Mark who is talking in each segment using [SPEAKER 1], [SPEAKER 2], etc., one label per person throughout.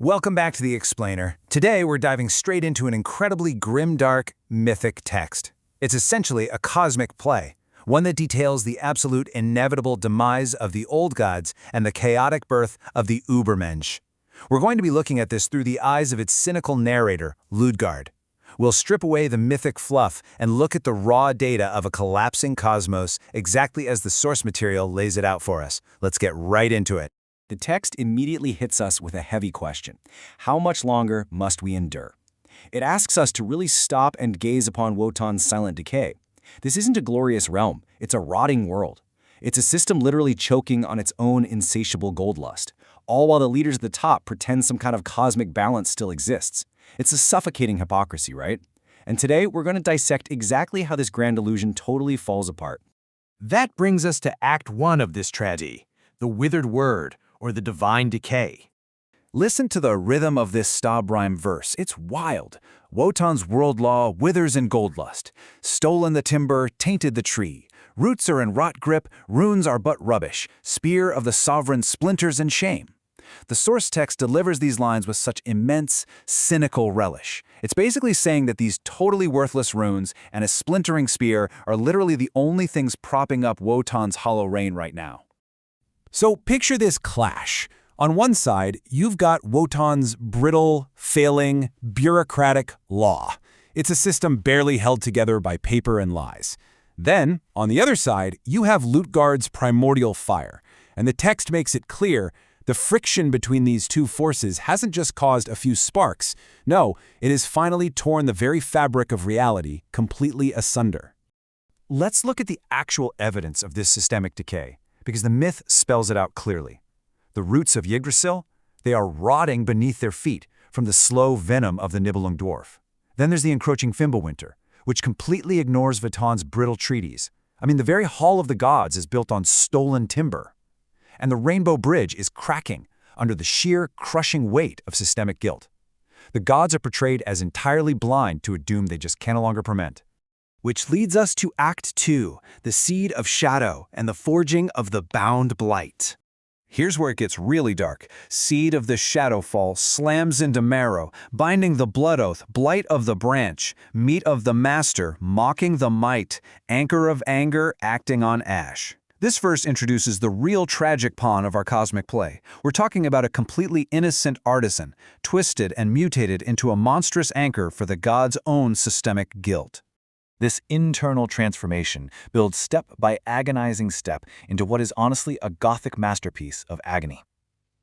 [SPEAKER 1] Welcome back to The Explainer. Today we're diving straight into an incredibly grimdark, mythic text. It's essentially a cosmic play, one that details the absolute inevitable demise of the old gods and the chaotic birth of the Ubermensch. We're going to be looking at this through the eyes of its cynical narrator, Ludgard. We'll strip away the mythic fluff and look at the raw data of a collapsing cosmos exactly as the source material lays it out for us. Let's get right into it.
[SPEAKER 2] The text immediately hits us with a heavy question. How much longer must we endure? It asks us to really stop and gaze upon Wotan's silent decay. This isn't a glorious realm, it's a rotting world. It's a system literally choking on its own insatiable gold lust, all while the leaders at the top pretend some kind of cosmic balance still exists. It's a suffocating hypocrisy, right? And today we're going to dissect exactly how this grand illusion totally falls apart.
[SPEAKER 3] That brings us to Act 1 of this tragedy, the withered word, or the divine decay.
[SPEAKER 1] Listen to the rhythm of this stab rhyme verse. It's wild. Wotan's world law withers in gold lust. Stolen the timber, tainted the tree. Roots are in rot grip, runes are but rubbish. Spear of the sovereign splinters in shame. The source text delivers these lines with such immense, cynical relish. It's basically saying that these totally worthless runes and a splintering spear are literally the only things propping up Wotan's hollow reign right now.
[SPEAKER 3] So picture this clash. On one side, you've got Wotan's brittle, failing, bureaucratic law. It's a system barely held together by paper and lies. Then, on the other side, you have Ludgard's primordial fire. And the text makes it clear the friction between these two forces hasn't just caused a few sparks. No, it has finally torn the very fabric of reality completely asunder.
[SPEAKER 1] Let's look at the actual evidence of this systemic decay, because the myth spells it out clearly. The roots of Yggdrasil, they are rotting beneath their feet from the slow venom of the Nibelung dwarf. Then there's the encroaching Fimbulwinter, which completely ignores Wotan's brittle treaties. The very Hall of the Gods is built on stolen timber. And the Rainbow Bridge is cracking under the sheer, crushing weight of systemic guilt. The gods are portrayed as entirely blind to a doom they just can no longer prevent. Which leads us to Act 2, the Seed of Shadow and the Forging of the Bound Blight. Here's where it gets really dark. Seed of the Shadowfall slams into marrow, binding the blood oath, blight of the branch, meat of the master, mocking the might, anchor of anger, acting on ash. This verse introduces the real tragic pawn of our cosmic play. We're talking about a completely innocent artisan, twisted and mutated into a monstrous anchor for the god's own systemic guilt. This internal transformation builds step by agonizing step into what is honestly a Gothic masterpiece of agony.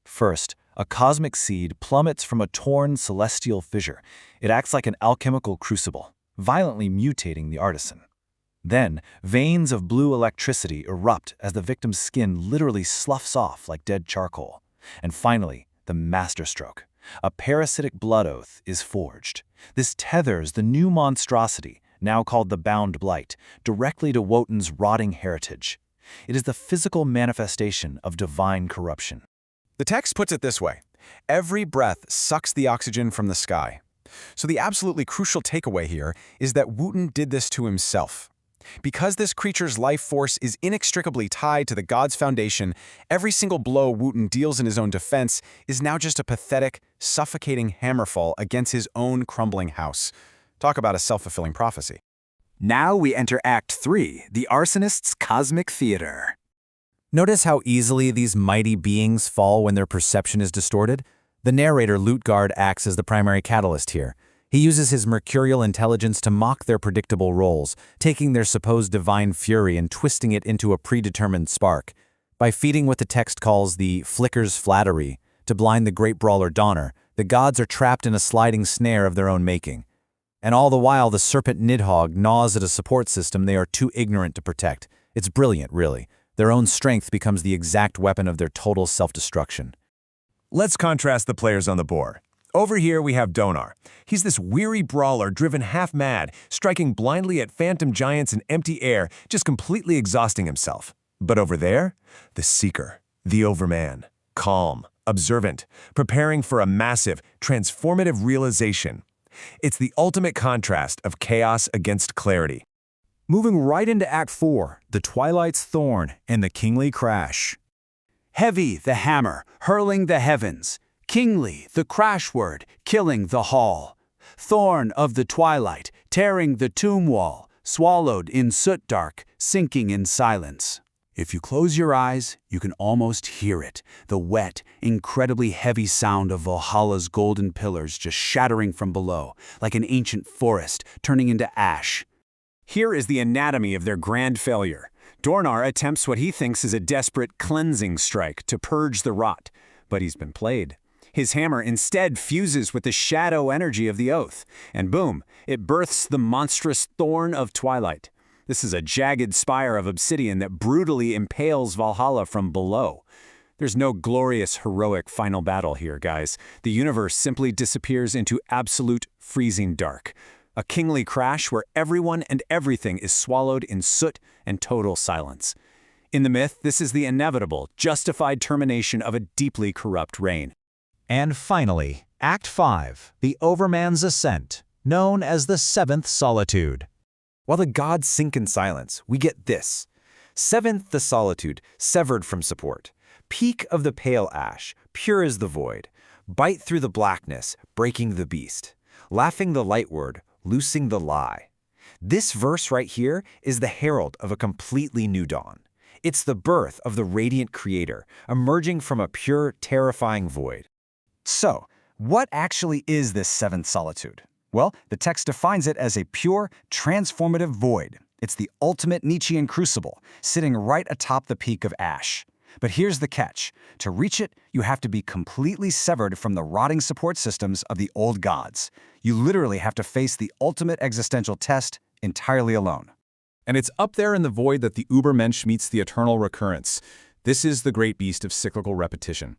[SPEAKER 1] First, a cosmic seed plummets from a torn celestial fissure. It acts like an alchemical crucible, violently mutating the artisan. Then, veins of blue electricity erupt as the victim's skin literally sloughs off like dead charcoal. And finally, the masterstroke. A parasitic blood oath is forged. This tethers the new monstrosity, now called the Bound Blight, directly to Wotan's rotting heritage. It is the physical manifestation of divine corruption. The text puts it this way: every breath sucks the oxygen from the sky. So the absolutely crucial takeaway here is that Wotan did this to himself. Because this creature's life force is inextricably tied to the god's foundation, every single blow Wotan deals in his own defense is now just a pathetic, suffocating hammerfall against his own crumbling house. Talk about a self-fulfilling prophecy. Now we enter Act 3, the Arsonist's Cosmic Theater. Notice how easily these mighty beings fall when their perception is distorted? The narrator Ludgard acts as the primary catalyst here. He uses his mercurial intelligence to mock their predictable roles, taking their supposed divine fury and twisting it into a predetermined spark. By feeding what the text calls the flicker's flattery to blind the great brawler Donner, the gods are trapped in a sliding snare of their own making. And all the while, the serpent Nidhogg gnaws at a support system they are too ignorant to protect. It's brilliant, really. Their own strength becomes the exact weapon of their total self-destruction.
[SPEAKER 4] Let's contrast the players on the board. Over here we have Donar. He's this weary brawler driven half mad, striking blindly at phantom giants in empty air, just completely exhausting himself. But over there, the Seeker, the Overman, calm, observant, preparing for a massive, transformative realization. It's the ultimate contrast of chaos against clarity.
[SPEAKER 1] Moving right into Act 4, the Twilight's Thorn and the Kingly Crash. Heavy the hammer, hurling the heavens.
[SPEAKER 3] Kingly, the crash word, killing the hall. Thorn of the twilight, tearing the tomb wall, swallowed in soot dark, sinking in silence. If you close your eyes, you can almost hear it, the wet, incredibly heavy sound of Valhalla's golden pillars just shattering from below, like an ancient forest turning into ash.
[SPEAKER 2] Here is the anatomy of their grand failure. Dornar attempts what he thinks is a desperate cleansing strike to purge the rot, but he's been played. His hammer instead fuses with the shadow energy of the oath, and boom, it births the monstrous Thorn of Twilight. This is a jagged spire of obsidian that brutally impales Valhalla from below. There's no glorious, heroic final battle here, guys. The universe simply disappears into absolute freezing dark. A kingly crash where everyone and everything is swallowed in soot and total silence. In the myth, this is the inevitable, justified termination of a deeply corrupt reign.
[SPEAKER 1] And finally, Act 5, the Overman's Ascent, known as the Seventh Solitude.
[SPEAKER 4] While the gods sink in silence, we get this. Seventh, the solitude, severed from support. Peak of the pale ash, pure as the void. Bite through the blackness, breaking the beast. Laughing the light word, loosing the lie. This verse right here is the herald of a completely new dawn. It's the birth of the radiant creator, emerging from a pure, terrifying void. So, what actually is this seventh solitude? Well, the text defines it as a pure, transformative void. It's the ultimate Nietzschean crucible, sitting right atop the peak of ash. But here's the catch. To reach it, you have to be completely severed from the rotting support systems of the old gods. You literally have to face the ultimate existential test entirely alone.
[SPEAKER 3] And it's up there in the void that the Übermensch meets the eternal recurrence. This is the great beast of cyclical repetition.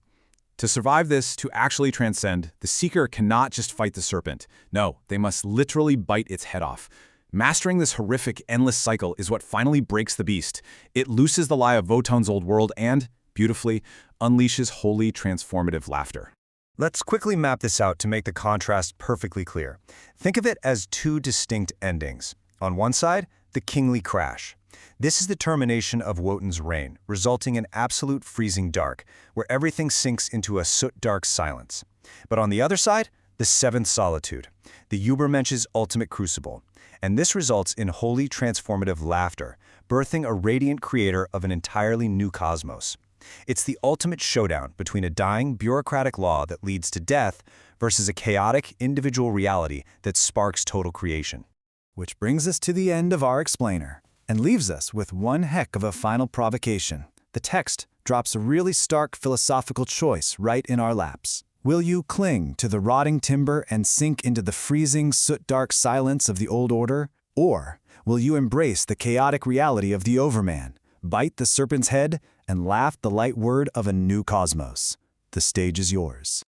[SPEAKER 3] To survive this, to actually transcend, the Seeker cannot just fight the serpent. No, they must literally bite its head off. Mastering this horrific, endless cycle is what finally breaks the beast. It looses the lie of Wotan's old world and, beautifully, unleashes holy, transformative laughter.
[SPEAKER 4] Let's quickly map this out to make the contrast perfectly clear. Think of it as two distinct endings. On one side, the kingly crash. This is the termination of Wotan's reign, resulting in absolute freezing dark, where everything sinks into a soot-dark silence. But on the other side, the seventh solitude, the Übermensch's ultimate crucible. And this results in holy transformative laughter, birthing a radiant creator of an entirely new cosmos. It's the ultimate showdown between a dying bureaucratic law that leads to death versus a chaotic individual reality that sparks total creation.
[SPEAKER 5] Which brings us to the end of our explainer, and leaves us with one heck of a final provocation. The text drops a really stark philosophical choice right in our laps. Will you cling to the rotting timber and sink into the freezing, soot-dark silence of the old order? Or will you embrace the chaotic reality of the Overman, bite the serpent's head, and laugh the light word of a new cosmos? The stage is yours.